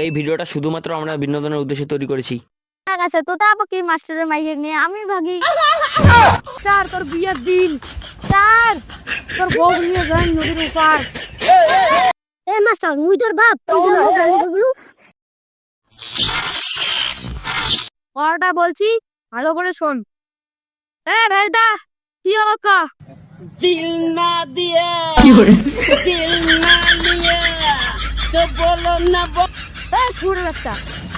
এই ভিডিওটা শুধুমাত্র আমরা বিনোদনের উদ্দেশ্যে তৈরি করেছি। ঠিক আছে, তো তারপর কি মাস্টারের মাইকে নিয়ে আমি ভাগি। চার তোর বিয়ের দিন, চার তোর বউ নিয়ে যাই নদীর উপার। এ মাস্টার, মুই তোর বাপ পড়াটা বলছি, ভালো করে শোন। এ ভেলদা, কি অবস্থা? दिल ना दिया दिल ना लिया तो बोलो ना শুনে বাচ্চা,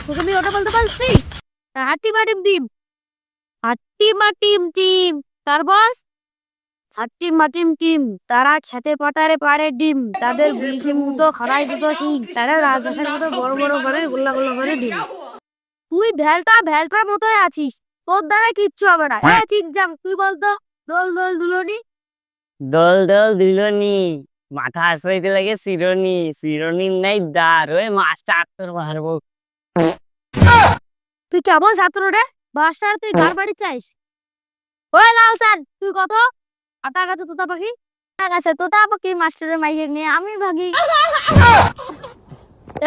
তোকে আমি ওটা বলতে পারছি? হাট্টি মাটিম টিম, হাট্টি মাটিম টিম। তার বস হাট্টি মাটিম টিম, তারা খেতে পাতারে পারে ডিম, তাদের বিষের মতো খাড়াই দুটো শিং, তারা রাজহাঁসের মতো বড় বড় করে গোল্লা গোল্লা করে ডিম। তুই ভেলতার মতোই আছিস, তোর দ্বারা কিচ্ছু হবে না। এ চিকজাম, তুই বলতো দোল দোল দুলনি। দোল দোল দিলনি মাথা আসরাইতে লাগে শিরোনি শিরোনির নাই দাঁড় ওই মাস্টার তোর মারবো। তুই কেমন ছাত্র রে? বাসটার তুই ঘর বাড়ি চাইস? ওই লাল স্যার, তুই কত আতা গাছে তোতা পাখি? ঠিক আছে, তোতা পাখি মাস্টারের মাইকে নিয়ে আমি ভাগি।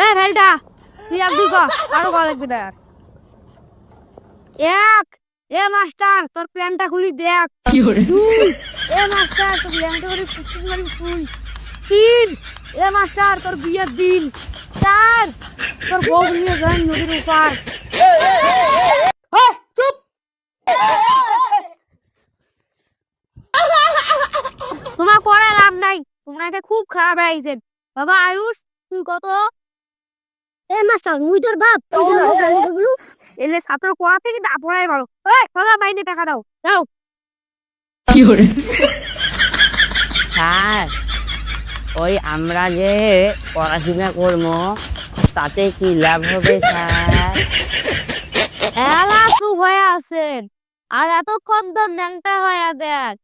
এ ভেলটা, তুই এক দুই কর, আরো কল লাগবে না। এক, এ মাস্টার তোর প্যান্টটা খুলি দেখ। দুই, এ মাস্টার তোর ল্যাংটা করে ফুটফুট মারি ফুল। তিন, এ মাস্টার তোর বিয়ের দিন। চার, তোর বউ নিয়ে যাই নদীর উপার। চুপ! তোমার পড়ে লাভ নাই, তোমাকে খুব খারাপ আইছেন। বাবা আয়ুষ, তুই কত? এ মাস্টার, মুই তোর বাপ এলে ছাত্র পড়া থেকে না পড়াই ভালো। এই বাবা, মাইনে টাকা দাও দাও। স্যার ওই আমরা যে পড়াশোনা করবো তাতে কি লাভ হবে স্যার? এলা চুপ হয়ে আছেন, আর এতক্ষণ তো ন্যাংটা হয়ে দেখ।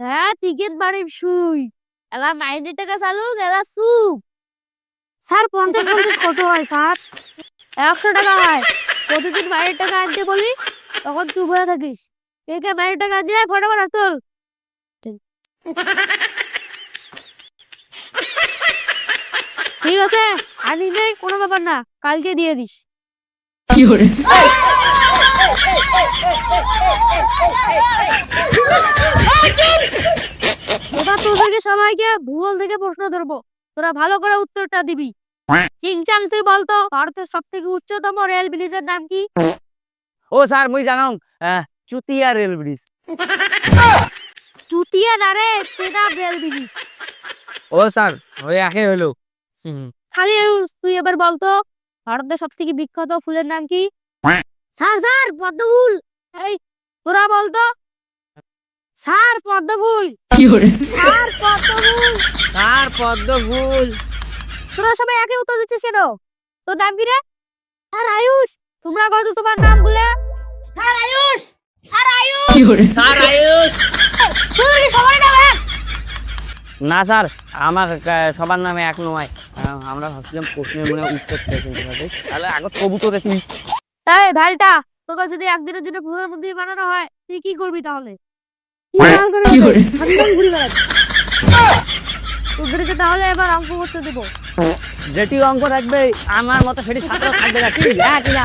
হ্যাঁ, টিকিট বাড়ি শুই, এলা মাইনে টাকা চালু, এলা চুপ। স্যার 50 কত হয় স্যার? 100 টাকা হয়। প্রতিদিন মাইনের টাকা আনতে বলি, তখন চুপ হয়ে থাকিস। কে কে মাইনের টাকা আনছে ফটাফট তোল। ঠিক আছে, আনি নেই কোনো ব্যাপার না, কালকে দিয়ে দিস। এবার তোদেরকে সবাইকে ভূগোল থেকে প্রশ্ন ধরবো, তোরা ভালো করে উত্তরটা দিবি। চিংচাং, তুই বলতো ভারতের সব থেকে উচ্চতম রেল ব্রিজের নাম কি? ও স্যার মুই জানং চুতিয়া রেল ব্রিজ। চুতিয়া না রে, চেনা রেল ব্রিজ। ও স্যার ওই একে হলো। খালি তুই এবার বলতো ভারতের সব থেকে বিখ্যাত ফুলের নাম কি? স্যার স্যার পদ্মফুল। এই তোরা বলতো। স্যার পদ্মফুল। স্যার পদ্মফুল। স্যার পদ্ম ফুল। তোরা সবাই একে উত্তর দিচ্ছিস কেন? তোর নাম কি রে? স্যার আয়ুষ। তোমরা কত তোমার নাম গুলা? Sir Ayush. Sir Ayush. Sir Ayush. তোদের সবার নাম এক? না স্যার আমার সবার নামে এক নয়। আমরা ভাবছিলাম প্রশ্নের মনে উত্তর চাইছেন তোমাদের, তাহলে আগে কবুতরে তুই। এই ভালটা, তোকে যদি একদিনের জন্য প্রধানমন্ত্রী বানানো হয়, তুই কি করবি তাহলে? তোদেরকে তাহলে এবার অঙ্ক করতে দেবো। যেটি অঙ্ক থাকবে আমার মতো সেটি ছাত্র থাকবে না, ঠিক না?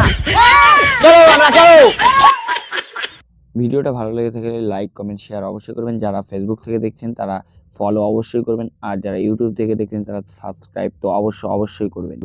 ভিডিওটা ভালো লেগে থাকলে লাইক কমেন্ট শেয়ার অবশ্যই করবেন। যারা ফেসবুক থেকে দেখছেন তারা ফলো অবশ্যই করবেন, আর যারা ইউটিউব থেকে দেখছেন তারা সাবস্ক্রাইব তো অবশ্যই করবেন।